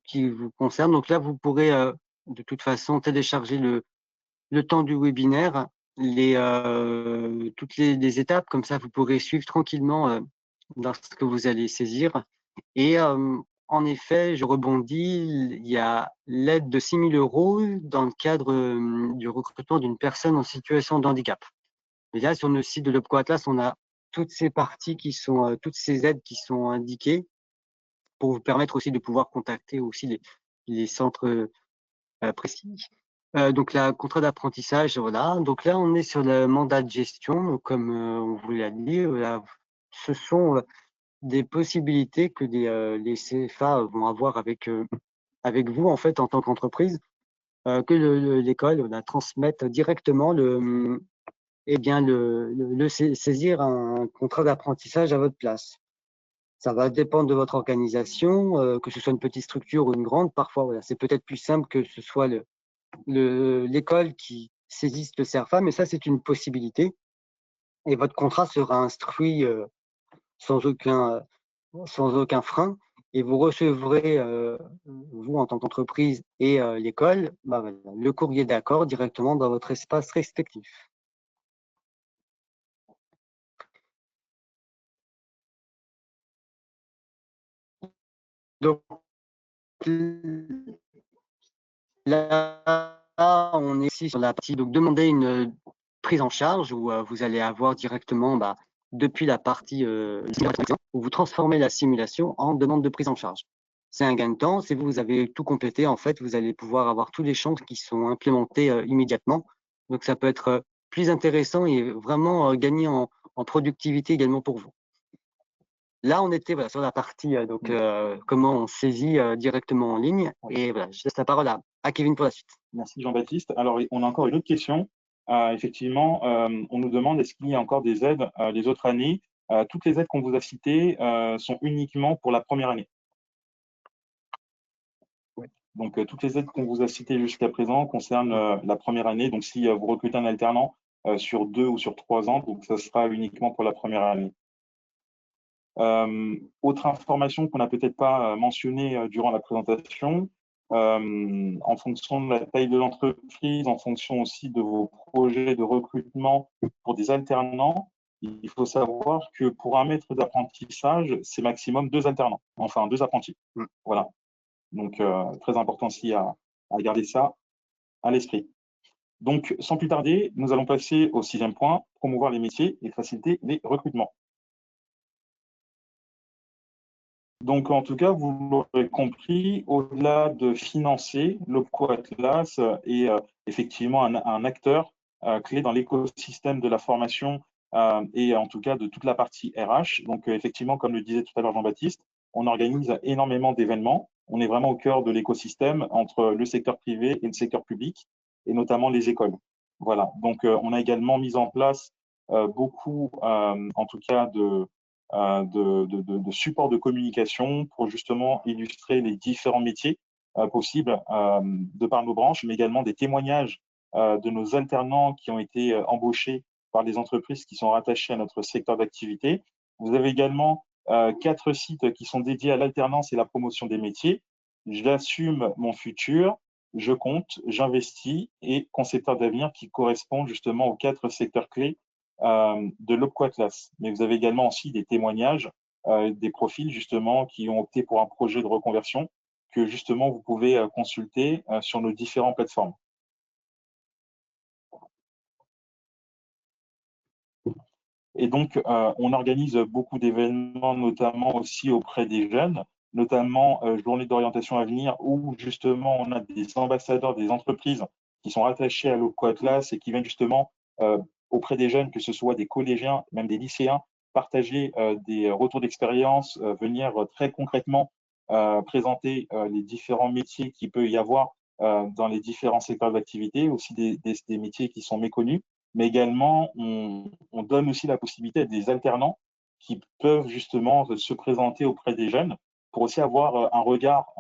concernent. Donc là, vous pourrez de toute façon télécharger le temps du webinaire, toutes les étapes, comme ça, vous pourrez suivre tranquillement dans ce que vous allez saisir. Et en effet, je rebondis, il y a l'aide de 6 000 € dans le cadre du recrutement d'une personne en situation de handicap. Et là, sur le site de l'Opco Atlas, on a toutes ces parties qui sont, toutes ces aides qui sont indiquées pour vous permettre aussi de pouvoir contacter aussi les centres précis. Donc, la contrat d'apprentissage, voilà. Donc là, on est sur le mandat de gestion. Donc, comme on vous l'a dit, voilà, ce sont des possibilités que les CFA vont avoir avec vous, en fait, en tant qu'entreprise, que l'école transmette directement saisir un contrat d'apprentissage à votre place. Ça va dépendre de votre organisation, que ce soit une petite structure ou une grande. Parfois, voilà, c'est peut-être plus simple que ce soit l'école qui saisisse le CERFA, mais ça, c'est une possibilité. Et votre contrat sera instruit sans aucun frein. Et vous recevrez, vous en tant qu'entreprise et l'école, voilà, le courrier d'accord directement dans votre espace respectif. Donc là, on est ici sur la partie donc demander une prise en charge où vous allez avoir directement depuis la partie où vous transformez la simulation en demande de prise en charge. C'est un gain de temps, c'est vous avez tout complété, en fait, vous allez pouvoir avoir tous les champs qui sont implémentés immédiatement. Donc ça peut être plus intéressant et vraiment gagner en productivité également pour vous. Là, on était sur la partie comment on saisit directement en ligne. Et voilà, je laisse la parole à Kevin pour la suite. Merci Jean-Baptiste. Alors, on a encore une autre question. Effectivement, on nous demande est-ce qu'il y a encore des aides les autres années. Toutes les aides qu'on vous a citées sont uniquement pour la première année. Oui. Donc, toutes les aides qu'on vous a citées jusqu'à présent concernent la première année. Donc, si vous recrutez un alternant sur 2 ou sur 3 ans, donc ça sera uniquement pour la première année. Autre information qu'on n'a peut-être pas mentionnée durant la présentation, en fonction de la taille de l'entreprise, en fonction aussi de vos projets de recrutement pour des alternants, il faut savoir que pour un maître d'apprentissage, c'est maximum 2 alternants, enfin 2 apprentis. Voilà. Donc, très important aussi à garder ça à l'esprit. Donc, sans plus tarder, nous allons passer au 6e point, promouvoir les métiers et faciliter les recrutements. Donc, en tout cas, vous l'aurez compris, au-delà de financer, l'OPCO Atlas est effectivement un acteur clé dans l'écosystème de la formation et en tout cas de toute la partie RH. Donc, effectivement, comme le disait tout à l'heure Jean-Baptiste, on organise énormément d'événements. On est vraiment au cœur de l'écosystème entre le secteur privé et le secteur public, et notamment les écoles. Voilà. Donc, on a également mis en place beaucoup, en tout cas, de supports de communication pour justement illustrer les différents métiers possibles de par nos branches, mais également des témoignages de nos alternants qui ont été embauchés par les entreprises qui sont rattachées à notre secteur d'activité. Vous avez également 4 sites qui sont dédiés à l'alternance et la promotion des métiers. J'assume mon futur, je compte, j'investis et concepteur d'avenir qui correspond justement aux 4 secteurs clés de l'OPCO Atlas. Mais vous avez également aussi des témoignages, des profils justement qui ont opté pour un projet de reconversion que justement vous pouvez consulter sur nos différentes plateformes. Et donc, on organise beaucoup d'événements, notamment aussi auprès des jeunes, notamment journée d'orientation à venir, où justement on a des ambassadeurs des entreprises qui sont rattachés à l'OPCO Atlas et qui viennent justement auprès des jeunes, que ce soit des collégiens, même des lycéens, partager des retours d'expérience, venir très concrètement présenter les différents métiers qu'il peut y avoir dans les différents secteurs d'activité, aussi des métiers qui sont méconnus. Mais également, on donne aussi la possibilité à des alternants qui peuvent justement se présenter auprès des jeunes pour aussi avoir un regard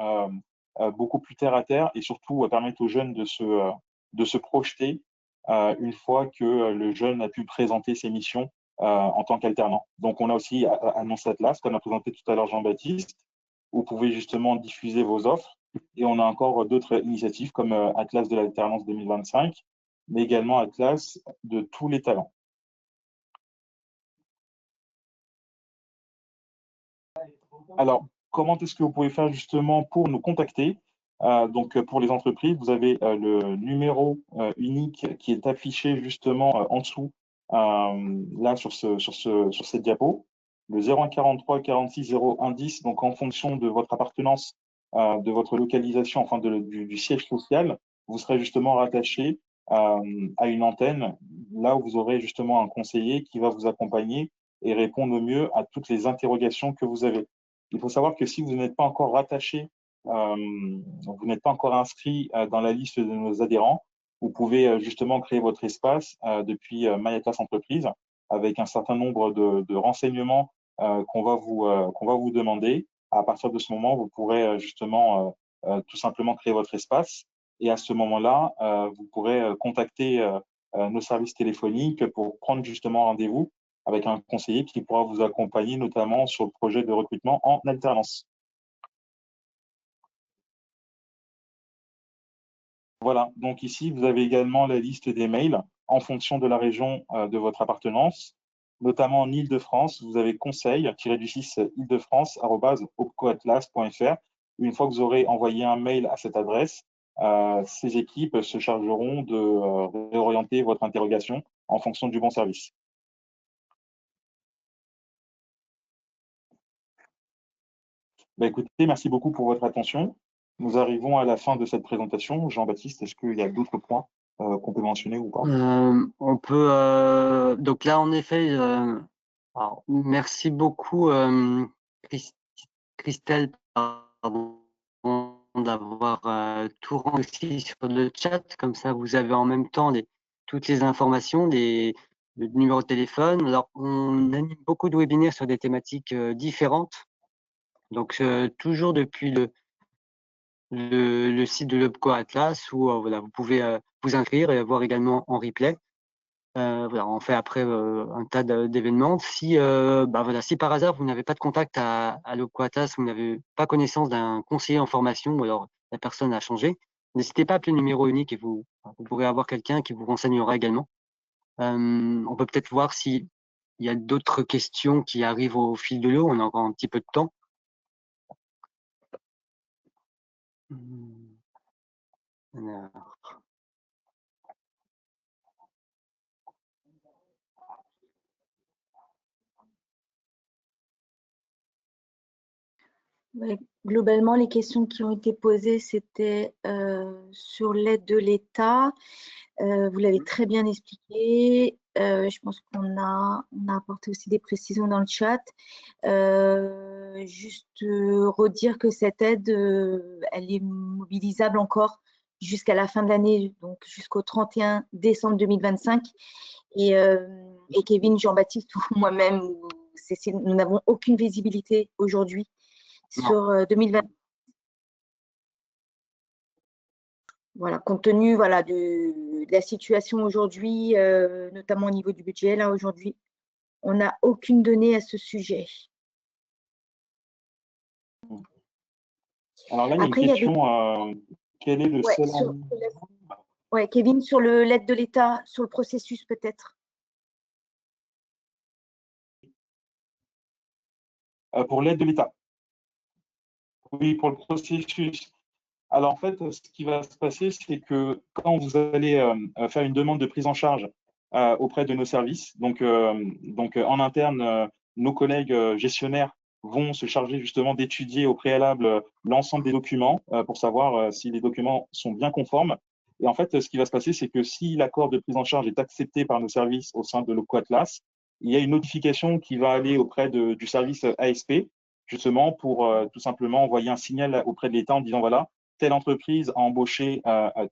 beaucoup plus terre à terre et surtout permettre aux jeunes de se projeter une fois que le jeune a pu présenter ses missions en tant qu'alternant. Donc, on a aussi Annonce Atlas, comme a présenté tout à l'heure Jean-Baptiste, où vous pouvez justement diffuser vos offres. Et on a encore d'autres initiatives comme Atlas de l'alternance 2025, mais également Atlas de tous les talents. Alors, comment est-ce que vous pouvez faire justement pour nous contacter? Donc, pour les entreprises, vous avez le numéro unique qui est affiché justement en dessous, là sur cette diapo, le 01 43 46 01 10. Donc, en fonction de votre appartenance, de votre localisation, enfin du siège social, vous serez justement rattaché à une antenne, là où vous aurez justement un conseiller qui va vous accompagner et répondre au mieux à toutes les interrogations que vous avez. Il faut savoir que si vous n'êtes pas encore rattaché, vous n'êtes pas encore inscrit dans la liste de nos adhérents, vous pouvez justement créer votre espace depuis My Atlas Entreprise avec un certain nombre de renseignements qu'on va vous demander. À partir de ce moment, vous pourrez justement tout simplement créer votre espace. Et à ce moment-là, vous pourrez contacter nos services téléphoniques pour prendre justement rendez-vous avec un conseiller qui pourra vous accompagner notamment sur le projet de recrutement en alternance. Voilà, donc ici, vous avez également la liste des mails en fonction de la région de votre appartenance, notamment en Île-de-France, vous avez conseil-du6 île-de-france@opcoatlas.fr. Une fois que vous aurez envoyé un mail à cette adresse, ces équipes se chargeront de réorienter votre interrogation en fonction du bon service. Écoutez, merci beaucoup pour votre attention. Nous arrivons à la fin de cette présentation. Jean-Baptiste, est-ce qu'il y a d'autres points qu'on peut mentionner ou pas? On peut. Donc là, en effet, alors, merci beaucoup, Christelle, d'avoir tout rendu aussi sur le chat. Comme ça, vous avez en même temps toutes les informations, le numéro de téléphone. Alors, on anime beaucoup de webinaires sur des thématiques différentes. Donc, toujours depuis le site de l'OPCO Atlas où voilà, vous pouvez vous inscrire et voir également en replay. Voilà, on fait après un tas d'événements. Si, voilà, si par hasard vous n'avez pas de contact à l'Opquatas, vous n'avez pas connaissance d'un conseiller en formation, ou alors la personne a changé, n'hésitez pas à appeler le numéro unique et vous pourrez avoir quelqu'un qui vous renseignera également. On peut peut-être voir s'il y a d'autres questions qui arrivent au fil de l'eau. On a encore un petit peu de temps. Alors. Ouais, globalement, les questions qui ont été posées, c'était sur l'aide de l'État. Vous l'avez très bien expliqué. Je pense on a apporté aussi des précisions dans le chat. Juste redire que cette aide, elle est mobilisable encore jusqu'à la fin de l'année, donc jusqu'au 31 décembre 2025. Et Kevin, Jean-Baptiste ou moi-même, ou Cécile, nous n'avons aucune visibilité aujourd'hui sur 2020. Voilà, compte tenu de la situation aujourd'hui, notamment au niveau du budget, là aujourd'hui, on n'a aucune donnée à ce sujet. Alors là, il y a une question, quel est le salaire Kevin, sur l'aide de l'État, sur le processus peut-être. Pour l'aide de l'État. Oui, pour le processus. Alors en fait, ce qui va se passer, c'est que quand vous allez faire une demande de prise en charge auprès de nos services, donc en interne, nos collègues gestionnaires vont se charger justement d'étudier au préalable l'ensemble des documents pour savoir si les documents sont bien conformes. Et en fait, ce qui va se passer, c'est que si l'accord de prise en charge est accepté par nos services au sein de l'Opquatlas, il y a une notification qui va aller auprès du service ASP, justement pour tout simplement envoyer un signal auprès de l'État en disant voilà, telle entreprise a embauché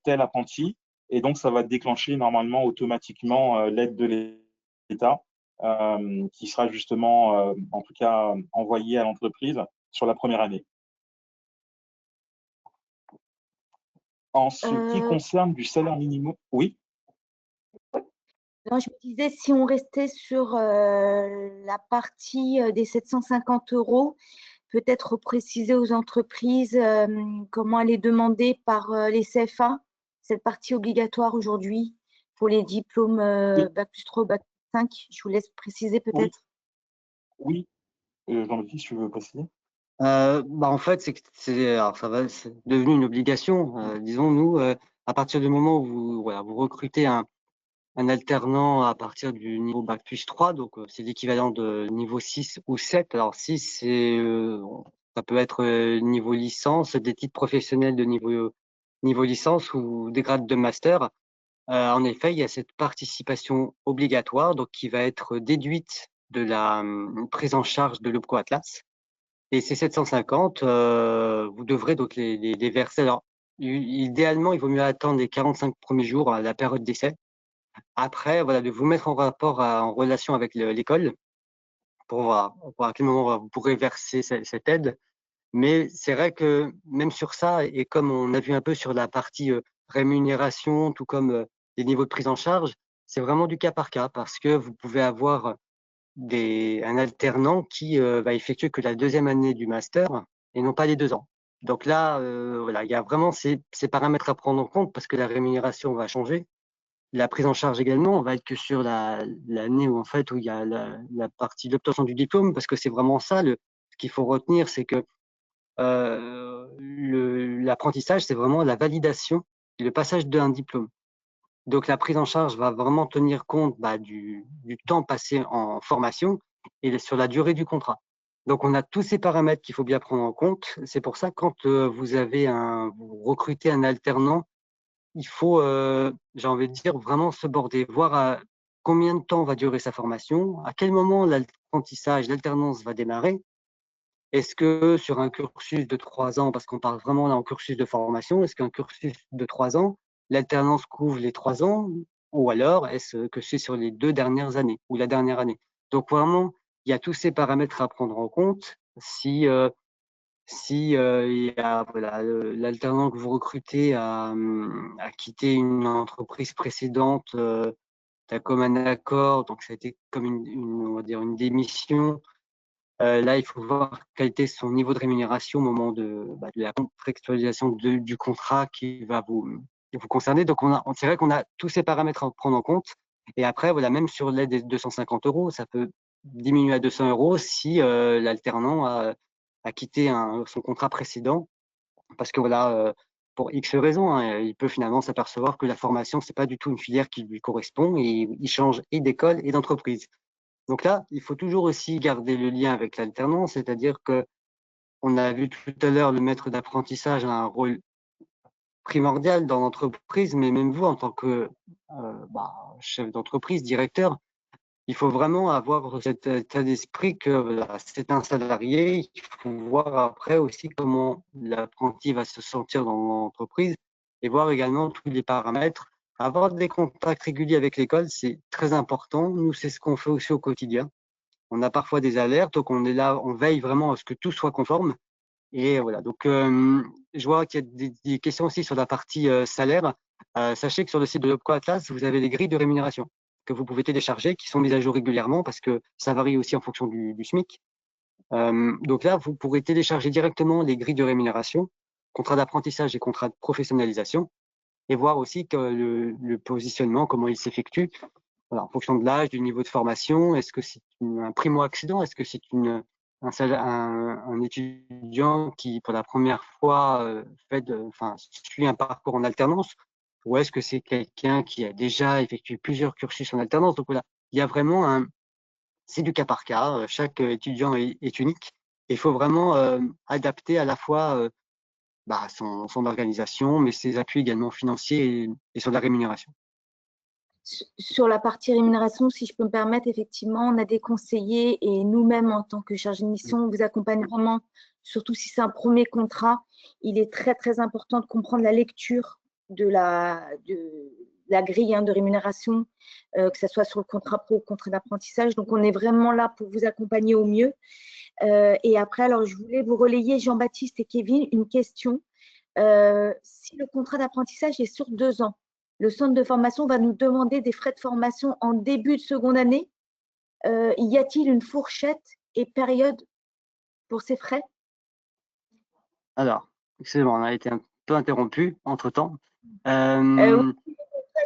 tel apprenti, et donc ça va déclencher normalement automatiquement l'aide de l'État qui sera justement, en tout cas, envoyée à l'entreprise sur la première année. En ce qui concerne du salaire minimum, oui. Non, je me disais, si on restait sur la partie des 750 €, peut-être préciser aux entreprises comment elle est demandée par les CFA, cette partie obligatoire aujourd'hui pour les diplômes Bac plus 3, Bac plus 5. Je vous laisse préciser peut-être. Oui, Jean-Baptiste, tu veux préciser? En fait, c'est devenu une obligation. Disons, nous, à partir du moment où vous recrutez un alternant à partir du niveau Bac plus 3, donc c'est l'équivalent de niveau 6 ou 7. Alors 6, ça peut être niveau licence, des titres professionnels de niveau licence ou des grades de master. En effet, il y a cette participation obligatoire, donc qui va être déduite de la prise en charge de l'Opquatlas. Et ces 750, vous devrez donc les verser. Alors, idéalement, il vaut mieux attendre les 45 premiers jours à la période d'essai. Après, voilà, de vous mettre en relation avec l'école pour voir à quel moment vous pourrez verser cette aide. Mais c'est vrai que même sur ça, et comme on a vu un peu sur la partie rémunération, tout comme les niveaux de prise en charge, c'est vraiment du cas par cas parce que vous pouvez avoir un alternant qui va effectuer que la deuxième année du master et non pas les 2 ans. Donc là, il y a vraiment ces paramètres à prendre en compte parce que la rémunération va changer. La prise en charge également, on va être que sur l'année où il y a la partie de l'obtention du diplôme, parce que c'est vraiment ça ce qu'il faut retenir, c'est que l'apprentissage, c'est vraiment la validation et le passage d'un diplôme. Donc la prise en charge va vraiment tenir compte du temps passé en formation et sur la durée du contrat. Donc on a tous ces paramètres qu'il faut bien prendre en compte. C'est pour ça que quand vous recrutez un alternant, il faut, j'ai envie de dire, vraiment se border, voir combien de temps va durer sa formation, à quel moment l'apprentissage, l'alternance va démarrer. Est-ce que sur un cursus de 3 ans, parce qu'on parle vraiment là en cursus de formation, est-ce qu'un cursus de 3 ans, l'alternance couvre les 3 ans, ou alors est-ce que c'est sur les 2 dernières années ou la dernière année? Donc vraiment, il y a tous ces paramètres à prendre en compte. Si il y a l'alternant que vous recrutez a quitté une entreprise précédente d'un commun accord, donc ça a été comme on va dire une démission. Là, il faut voir quel était son niveau de rémunération au moment de la contextualisation du contrat qui va vous concerner. Donc, c'est vrai qu'on a tous ces paramètres à prendre en compte. Et après, voilà, même sur l'aide des 250 €, ça peut diminuer à 200 € si l'alternant a quitté son contrat précédent. Parce que voilà, pour X raisons, hein, il peut finalement s'apercevoir que la formation, c'est pas du tout une filière qui lui correspond et il change et d'école et d'entreprise. Donc là, il faut toujours aussi garder le lien avec l'alternance, c'est-à-dire que on a vu tout à l'heure le maître d'apprentissage a un rôle primordial dans l'entreprise, mais même vous en tant que chef d'entreprise, directeur, il faut vraiment avoir cet état d'esprit que voilà, c'est un salarié. Il faut voir après aussi comment l'apprenti va se sentir dans l'entreprise et voir également tous les paramètres. Avoir des contacts réguliers avec l'école, c'est très important. Nous, c'est ce qu'on fait aussi au quotidien. On a parfois des alertes, donc on est là, on veille vraiment à ce que tout soit conforme. Et voilà. Donc, je vois qu'il y a des questions aussi sur la partie salaire. Sachez que sur le site de l'Opco Atlas, vous avez les grilles de rémunération que vous pouvez télécharger, qui sont mises à jour régulièrement parce que ça varie aussi en fonction du SMIC. Donc là, vous pourrez télécharger directement les grilles de rémunération, contrat d'apprentissage et contrat de professionnalisation, et voir aussi que le positionnement, comment il s'effectue. Voilà, en fonction de l'âge, du niveau de formation, est-ce que c'est un primo-accédant, est-ce que c'est un étudiant qui, pour la première fois, suit un parcours en alternance, ou est-ce que c'est quelqu'un qui a déjà effectué plusieurs cursus en alternance? Donc voilà, il y a vraiment c'est du cas par cas. Chaque étudiant est unique. Et il faut vraiment adapter à la fois son organisation, mais ses appuis également financiers et sur la rémunération. Sur la partie rémunération, si je peux me permettre, effectivement, on a des conseillers et nous-mêmes, en tant que chargé de mission, on vous accompagne vraiment, surtout si c'est un premier contrat. Il est très, très important de comprendre la lecture de la grille de rémunération, que ce soit sur le contrat pro ou le contrat d'apprentissage. Donc, on est vraiment là pour vous accompagner au mieux. Et après, alors, je voulais vous relayer, Jean-Baptiste et Kevin, une question. Si le contrat d'apprentissage est sur 2 ans, le centre de formation va nous demander des frais de formation en début de seconde année. Y a-t-il une fourchette et période pour ces frais? Alors, excusez-moi, on a été un peu interrompu entre-temps. Oui,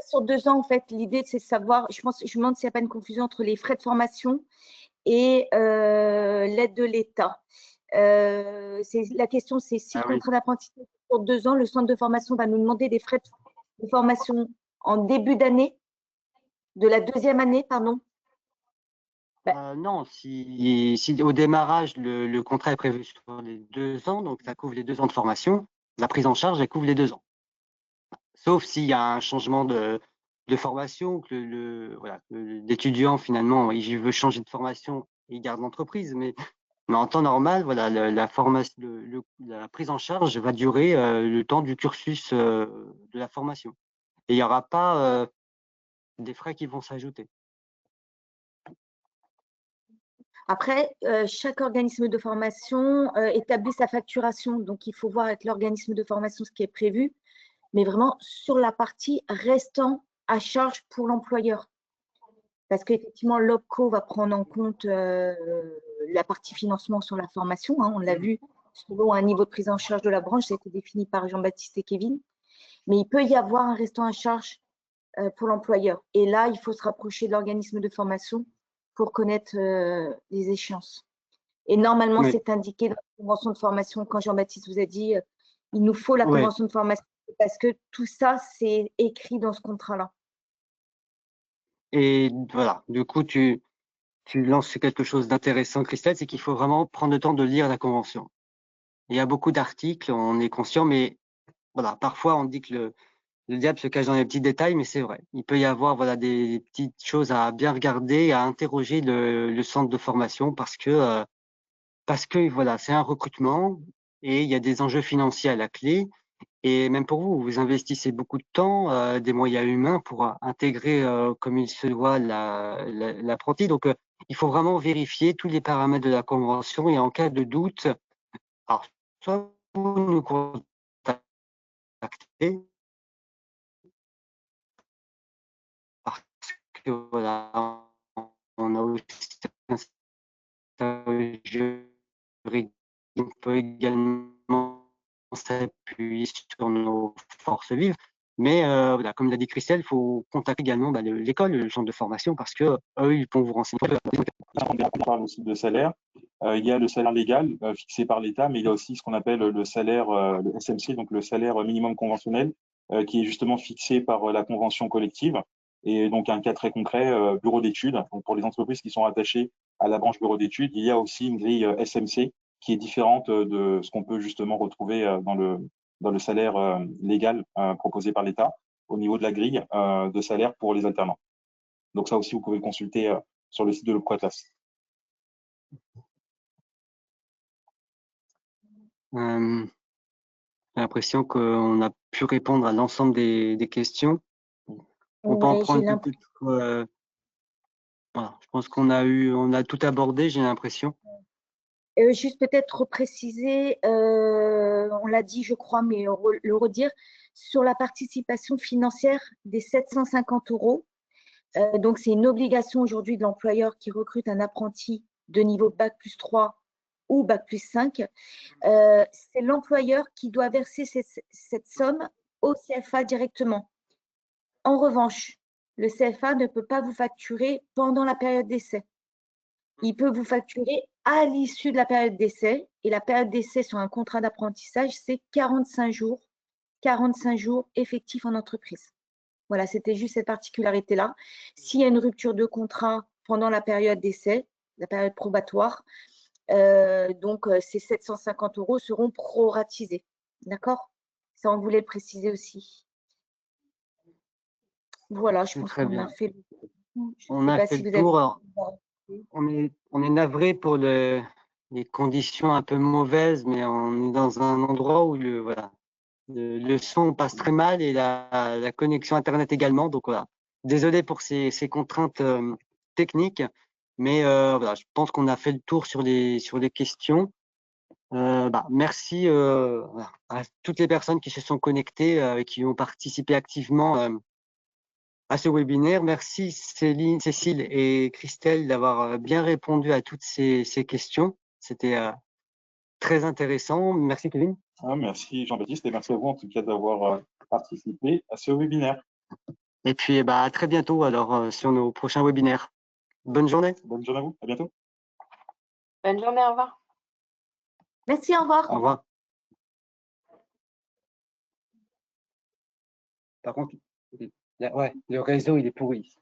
sur 2 ans, en fait, l'idée, c'est de savoir, je me demande s'il n'y a pas une confusion entre les frais de formation et l'aide de l'État. La question, c'est si le contrat d'apprentissage est sur 2 ans, le centre de formation va nous demander des frais de formation en début d'année, de la deuxième année, pardon. Non, si au démarrage, le contrat est prévu sur les 2 ans, donc ça couvre les 2 ans de formation, la prise en charge, elle couvre les 2 ans. Sauf s'il y a un changement de formation, que l'étudiant, finalement, il veut changer de formation et il garde l'entreprise. Mais en temps normal, voilà, la prise en charge va durer le temps du cursus de la formation. Et il n'y aura pas des frais qui vont s'ajouter. Après, chaque organisme de formation établit sa facturation. Donc, il faut voir avec l'organisme de formation ce qui est prévu, mais vraiment sur la partie restant à charge pour l'employeur. Parce qu'effectivement, l'OPCO va prendre en compte la partie financement sur la formation. On l'a vu selon un niveau de prise en charge de la branche, ça a été défini par Jean-Baptiste et Kevin. Mais il peut y avoir un restant à charge pour l'employeur. Et là, il faut se rapprocher de l'organisme de formation pour connaître les échéances. Et normalement, c'est indiqué dans la convention de formation. Quand Jean-Baptiste vous a dit il nous faut la convention de formation, parce que tout ça, c'est écrit dans ce contrat-là. Et voilà, du coup, tu lances quelque chose d'intéressant, Christelle, c'est qu'il faut vraiment prendre le temps de lire la convention. Il y a beaucoup d'articles, on est conscient, mais voilà, parfois on dit que le diable se cache dans les petits détails, mais c'est vrai. Il peut y avoir des petites choses à bien regarder, à interroger le centre de formation parce que voilà, c'est un recrutement et il y a des enjeux financiers à la clé. Et même pour vous, vous investissez beaucoup de temps, des moyens humains pour intégrer comme il se doit l'apprenti. Donc, il faut vraiment vérifier tous les paramètres de la convention et en cas de doute, alors, soit vous nous contactez, parce que voilà, on a aussi un service juridique, on peut également s'appuyer sur nos forces vives. Mais voilà, comme l'a dit Christelle, il faut contacter également l'école, le centre de formation, parce que eux, ils vont vous renseigner. On parle aussi de salaire. Il y a le salaire légal fixé par l'État, mais il y a aussi ce qu'on appelle le salaire, le SMC, donc le salaire minimum conventionnel, qui est justement fixé par la convention collective. Et donc, un cas très concret, bureau d'études. Donc, pour les entreprises qui sont rattachées à la branche bureau d'études, il y a aussi une grille SMC qui est différente de ce qu'on peut justement retrouver dans le salaire légal proposé par l'État au niveau de la grille de salaire pour les alternants. Donc, ça aussi, vous pouvez le consulter sur le site de l'Opquatas. J'ai l'impression qu'on a pu répondre à l'ensemble des questions. On peut en Ouais, prendre peut-être. Voilà, je pense qu'on a tout abordé, j'ai l'impression. Juste peut-être préciser, on l'a dit, je crois, mais le redire, sur la participation financière des 750 €. Donc, c'est une obligation aujourd'hui de l'employeur qui recrute un apprenti de niveau Bac+3 ou Bac+5. C'est l'employeur qui doit verser cette somme au CFA directement. En revanche, le CFA ne peut pas vous facturer pendant la période d'essai. Il peut vous facturer à l'issue de la période d'essai. Et la période d'essai sur un contrat d'apprentissage, c'est 45 jours. 45 jours effectifs en entreprise. Voilà, c'était juste cette particularité-là. S'il y a une rupture de contrat pendant la période d'essai, la période probatoire, donc ces 750 € seront proratisés. D'accord? Ça, on voulait le préciser aussi. Voilà, je pense qu'on a fait le tour. On a fait le tour. On est navré pour les conditions un peu mauvaises, mais on est dans un endroit où le son passe très mal et la connexion Internet également. Donc voilà, désolé pour ces contraintes techniques, mais voilà, je pense qu'on a fait le tour sur les questions. Merci à toutes les personnes qui se sont connectées et qui ont participé activement à ce webinaire. Merci Céline, Cécile et Christelle d'avoir bien répondu à toutes ces questions. C'était très intéressant. Merci Kevin. Merci Jean-Baptiste et merci à vous en tout cas d'avoir participé à ce webinaire. Et puis à très bientôt alors sur nos prochains webinaires. Bonne journée. Bonne journée à vous. À bientôt. Bonne journée, au revoir. Merci, au revoir. Au revoir. Par contre, le réseau il est pourri.